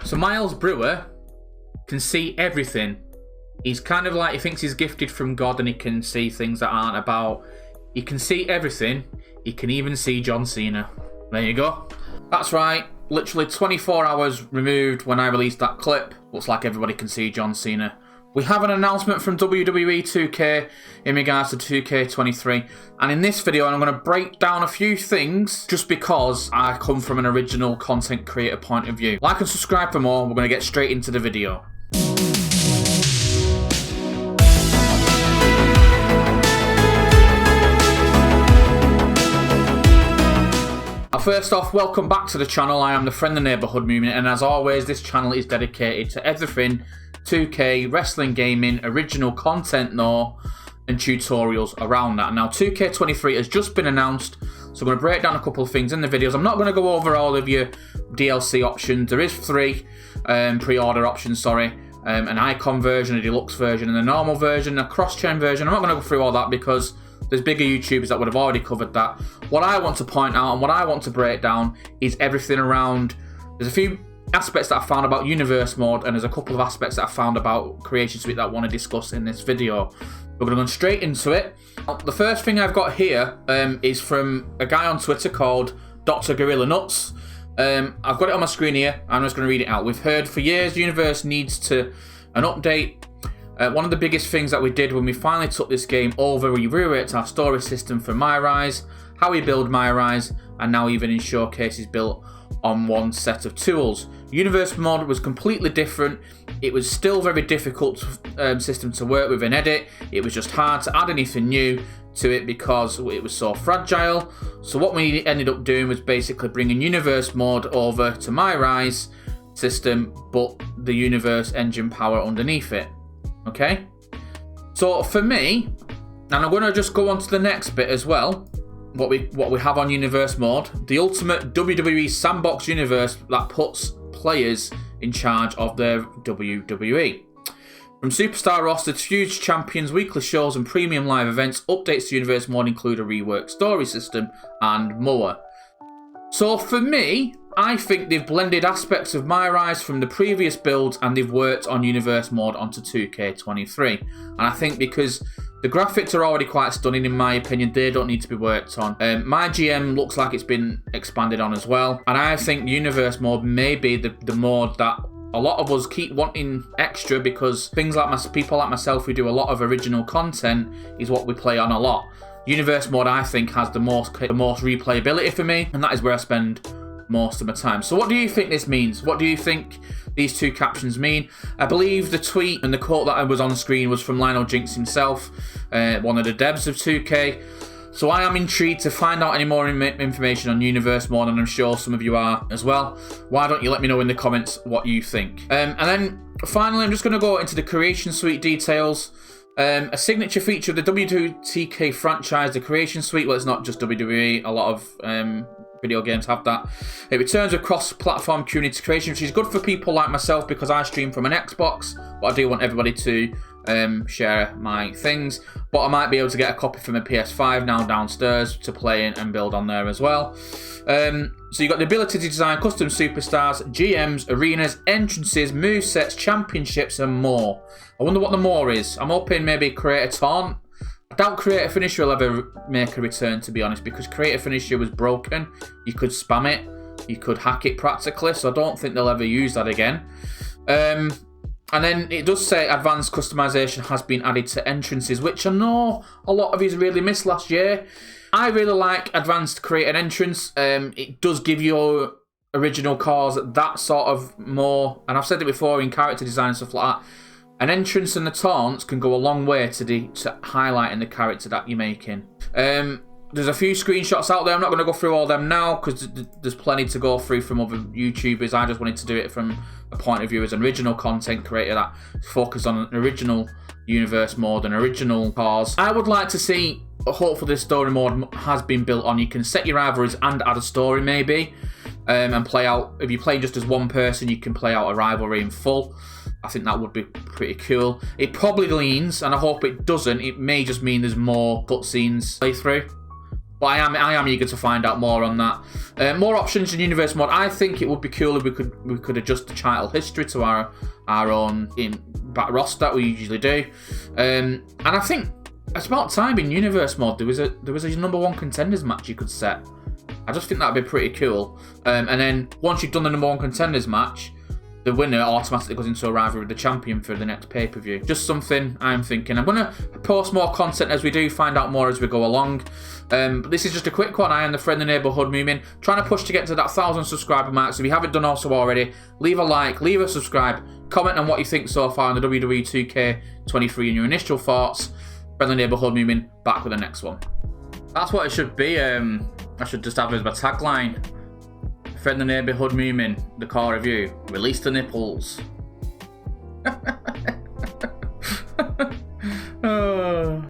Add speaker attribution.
Speaker 1: So Miles Brewer can see everything. He's kind of like, he thinks he's gifted from God and he can see things that aren't about. He can see everything. He can even see John Cena. There you go. That's right. Literally 24 hours removed when I released that clip. Looks like everybody can see John Cena. We have an announcement from WWE2K in regards to 2K23. And in this video, I'm going to break down a few things just because I come from an original content creator point of view. Like and subscribe for more. We're going to get straight into the video. First off, welcome back to the channel. I am the Friend the Neighbourhood Movement, and as always, this channel is dedicated to everything 2K, wrestling, gaming, original content, and tutorials around that. Now, 2K23 has just been announced, so I'm going to break down a couple of things in the videos. I'm not going to go over all of your DLC options. There is 3 pre-order options, an icon version, a deluxe version, and a normal version, a cross-chain version. I'm not going to go through all that because there's bigger YouTubers that would have already covered that. What I want to point out and what I want to break down is everything around. There's a few aspects that I found about Universe Mode, and there's a couple of aspects that I found about Creation Suite that I want to discuss in this video. We're going to go straight into it. The first thing I've got here is from a guy on Twitter called Dr. Gorilla Nuts. I've got it on my screen here. I'm just going to read it out. We've heard for years Universe needs an update. One of the biggest things that we did when we finally took this game over, we rewrote our story system for My Rise, how we build My Rise, and now even in showcases built on one set of tools. Universe Mod was completely different. It was still very difficult system to work with and edit. It was just hard to add anything new to it because it was so fragile. So what we ended up doing was basically bringing Universe Mod over to My Rise system, but the Universe engine power underneath it. Okay, so for me, and I'm going to just go on to the next bit as well, what we have on Universe Mode, the ultimate WWE sandbox universe that puts players in charge of their WWE. From superstar roster to huge champions, weekly shows and premium live events, updates to Universe Mode include a reworked story system and more. So for me, I think they've blended aspects of My Rise from the previous builds and they've worked on Universe Mode onto 2K23. And I think because the graphics are already quite stunning in my opinion, they don't need to be worked on. My GM looks like it's been expanded on as well. And I think Universe Mode may be the mode that a lot of us keep wanting extra because things like people like myself who do a lot of original content is what we play on a lot. Universe Mode, I think, has the most replayability for me, and that is where I spend most of my time. So what do you think this means? What do you think these two captions mean? I believe the tweet and the quote that was on screen was from Lionel Jinx himself, one of the devs of 2K. So I am intrigued to find out any more information on Universe Mode, and I'm sure some of you are as well. Why don't you let me know in the comments what you think? And then finally, I'm just going to go into the Creation Suite details. A signature feature of the WWE2K franchise, the Creation Suite. Well, it's not just WWE. A lot of video games have that. It returns a cross-platform community creation, which is good for people like myself because I stream from an Xbox, but I do want everybody to share my things. But I might be able to get a copy from a PS5 now downstairs to play in and build on there as well. So you've got the ability to design custom superstars, GMs, arenas, entrances, movesets, championships, and more. I wonder what the more is. I'm hoping maybe Creator Taunt. I doubt Creator Finisher will ever make a return, to be honest, because Creator Finisher was broken. You could spam it. You could hack it practically, so I don't think they'll ever use that again. And then it does say advanced customization has been added to entrances, which I know a lot of you really missed last year. I really like advanced created entrance. It does give you original cars that sort of more, and I've said it before in character design and stuff like that. An entrance and the taunts can go a long way to highlighting the character that you're making. There's a few screenshots out there. I'm not going to go through all them now because there's plenty to go through from other YouTubers. I just wanted to do it from a point of view as an original content creator that focused on an original Universe Mode and original cars. I would like to see, hopefully this story mode has been built on. You can set your rivalries and add a story maybe, and play out. If you're playing just as one person, you can play out a rivalry in full. I think that would be pretty cool. It probably leans, and I hope it doesn't, it may just mean there's more cutscenes playthrough. But I am eager to find out more on that. More options in Universe Mod. I think it would be cool if we could adjust the title history to our own back roster that we usually do. And I think it's about time in Universe Mod there was a #1 contenders match you could set. I just think that'd be pretty cool. And then once you've done the #1 contenders match, the winner automatically goes into a rivalry with the champion for the next pay-per-view. Just something I'm thinking. I'm going to post more content as we do, find out more as we go along. But this is just a quick one. I am the friend of the neighbourhood Moomin, trying to push to get to that 1,000 subscriber mark. So if you haven't done also already, leave a like, leave a subscribe, comment on what you think so far on the WWE2K23 and your initial thoughts. Friendly neighbourhood Moomin, back with the next one. That's what it should be. I should just have as my tagline. Friend the neighbourhood Moomin, the core review. Release the nipples.